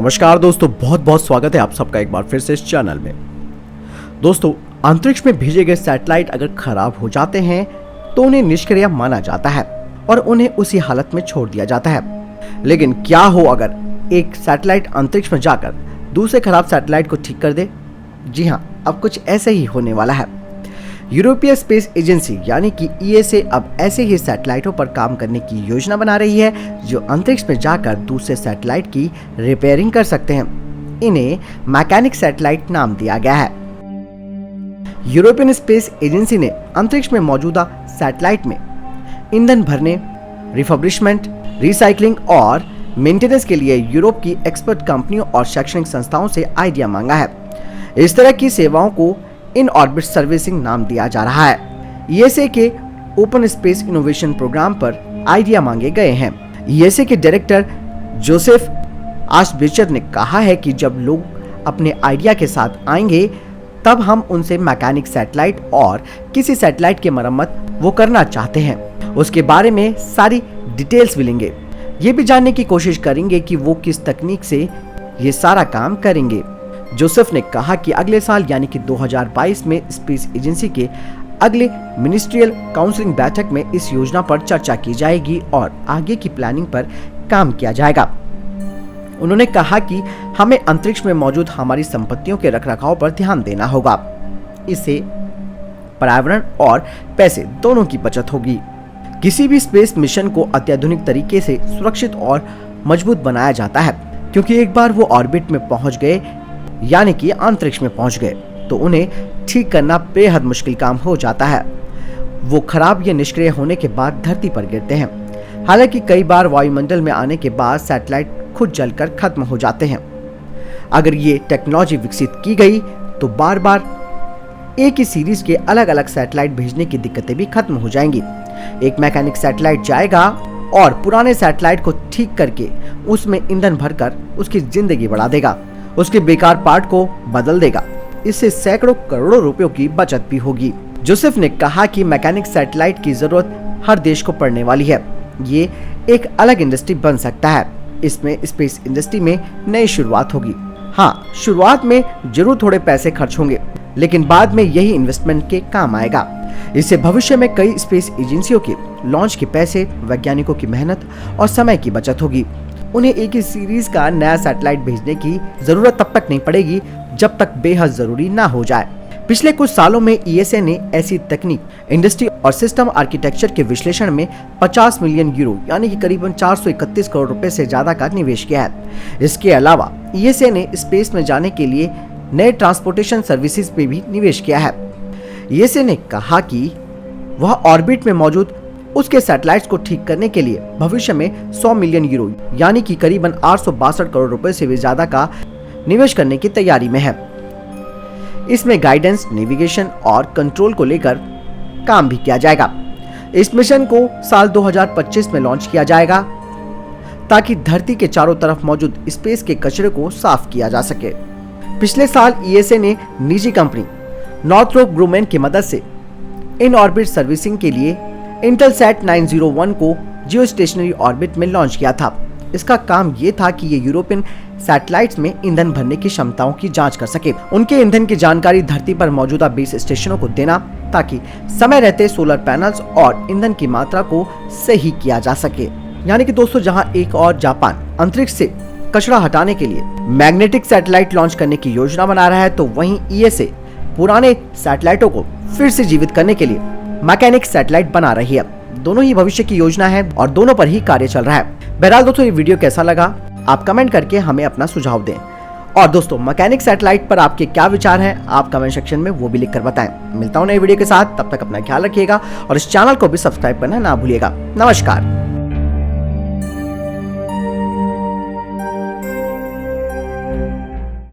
नमस्कार दोस्तों, बहुत बहुत स्वागत है आप सबका एक बार फिर से इस चैनल में। दोस्तों, अंतरिक्ष में भेजे गए सैटेलाइट अगर खराब हो जाते हैं तो उन्हें निष्क्रिय माना जाता है और उन्हें उसी हालत में छोड़ दिया जाता है। लेकिन क्या हो अगर एक सैटेलाइट अंतरिक्ष में जाकर दूसरे खराब सैटेलाइट को ठीक कर दे? जी हाँ, अब कुछ ऐसे ही होने वाला है। यूरोपीय स्पेस एजेंसी यानी कि ईएसए अब ऐसे ही सैटेलाइटों पर काम करने की योजना बना रही है जो अंतरिक्ष में जाकर दूसरे सैटेलाइट की रिपेयरिंग कर सकते हैं। इन्हें मैकेनिक सैटेलाइट नाम दिया गया है। यूरोपियन स्पेस एजेंसी ने अंतरिक्ष में मौजूदा सैटेलाइट में ईंधन भरने, रिफर्बिशमेंट, रिसाइकलिंग और मेंटेनेंस के लिए यूरोप की एक्सपर्ट कंपनियों और शैक्षणिक संस्थाओं से आइडिया मांगा है। इस तरह की सेवाओं को इन ऑर्बिट सर्विसिंग नाम दिया जा रहा है। ईएसए के ओपन स्पेस इनोवेशन प्रोग्राम पर आइडिया मांगे गए हैं। ईएसए के डायरेक्टर जोसेफ आशबेचर ने कहा है कि जब लोग अपने आइडिया के साथ आएंगे तब हम उनसे मैकेनिक सैटेलाइट और किसी सैटेलाइट की मरम्मत वो करना चाहते हैं उसके बारे में सारी डिटेल्स मिलेंगे। ये भी जानने की कोशिश करेंगे कि वो किस तकनीक से ये सारा काम करेंगे। जोसेफ ने कहा कि अगले साल यानी कि 2022 में स्पेस एजेंसी के अगले मिनिस्ट्रियल काउंसिलिंग बैठक में इस योजना पर चर्चा की जाएगी और आगे की प्लानिंग पर काम किया जाएगा। उन्होंने कहा कि हमें अंतरिक्ष में मौजूद हमारी संपत्तियों के रखरखाव पर ध्यान देना होगा। इससे पर्यावरण और पैसे दोनों की बचत होगी। किसी भी स्पेस मिशन को अत्याधुनिक तरीके से सुरक्षित और मजबूत बनाया जाता है, क्योंकि एक बार वो ऑर्बिट में पहुंच गए यानी कि अंतरिक्ष में पहुंच गए तो उन्हें ठीक करना बेहद मुश्किल काम हो जाता है। वो खराब या निष्क्रिय होने के बाद धरती पर गिरते हैं। हालांकि कई बार वायुमंडल में आने के बाद सैटेलाइट खुद जलकर खत्म हो जाते हैं। अगर ये टेक्नोलॉजी विकसित की गई तो बार बार एक ही सीरीज के अलग अलग सैटेलाइट भेजने की दिक्कतें भी खत्म हो जाएंगी। एक मैकेनिक सैटेलाइट जाएगा और पुराने सैटेलाइट को ठीक करके उसमें ईंधन भरकर उसकी जिंदगी बढ़ा देगा, उसके बेकार पार्ट को बदल देगा। इससे सैकड़ों करोड़ों रुपयों की बचत भी होगी। जोसेफ ने कहा कि मैकेनिक सैटेलाइट की जरूरत हर देश को पड़ने वाली है। ये एक अलग इंडस्ट्री बन सकता है। इसमें स्पेस इंडस्ट्री में नई शुरुआत होगी। हाँ, शुरुआत में जरूर थोड़े पैसे खर्च होंगे, लेकिन बाद में यही इन्वेस्टमेंट के काम आएगा। इससे भविष्य में कई स्पेस एजेंसियों के लॉन्च के पैसे, वैज्ञानिकों की मेहनत और समय की बचत होगी। उन्हें एक ही सीरीज का नया सैटेलाइट भेजने की जरूरत तब तक नहीं पड़ेगी जब तक बेहद जरूरी ना हो जाए। पिछले कुछ सालों में ईएसए ने ऐसी तकनीक, इंडस्ट्री और सिस्टम आर्किटेक्चर के विश्लेषण में 50 मिलियन यूरो यानी कि करीबन 431 करोड़ रुपए से ज्यादा का निवेश किया है। इसके अलावा ईएसए ने स्पेस में जाने के लिए नए ट्रांसपोर्टेशन सर्विसेज पे भी निवेश किया है। ईएसए ने कहा कि वह ऑर्बिट में मौजूद उसके सैटेलाइट्स को ठीक करने के लिए भविष्य में 100 मिलियन यूरो यानी कि करीबन 862 करोड़ रुपए से भी ज्यादा का निवेश करने की तैयारी में है। इसमें गाइडेंस, नेविगेशन और कंट्रोल को लेकर काम भी किया जाएगा। इस मिशन को साल 2025 में लॉन्च किया जाएगा ताकि धरती के चारों तरफ मौजूद स्पेस के कचरे को साफ किया जा सके। पिछले साल ईएसए ने निजी कंपनी नॉर्थरोप ग्रुमेन की मदद से इन ऑर्बिट सर्विसिंग के लिए इंटेलसैट 901 को जियो स्टेशनरी ऑर्बिट में लॉन्च किया था। इसका काम ये था कि ये यूरोपियन सैटेलाइट्स में ईंधन भरने की क्षमताओं की जांच कर सके, उनके ईंधन की जानकारी धरती पर मौजूदा बेस स्टेशनों को देना ताकि समय रहते सोलर पैनल्स और ईंधन की मात्रा को सही किया जा सके। यानी कि दोस्तों, जहां एक और जापान अंतरिक्ष से कचरा हटाने के लिए मैग्नेटिक सैटेलाइट लॉन्च करने की योजना बना रहा है, तो वहीं ईएसए पुराने सैटेलाइटों को फिर से जीवित करने के लिए मैकेनिक सैटेलाइट बना रही है। दोनों ही भविष्य की योजना है और दोनों पर ही कार्य चल रहा है। बहरहाल दोस्तों, ये वीडियो कैसा लगा आप कमेंट करके हमें अपना सुझाव दें। और दोस्तों, मैकेनिक सैटेलाइट पर आपके क्या विचार हैं आप कमेंट सेक्शन में वो भी लिखकर बताएं। मिलता हूं नई वीडियो के साथ, तब तक अपना ख्याल रखिएगा और इस चैनल को भी सब्सक्राइब करना ना भूलिएगा। नमस्कार।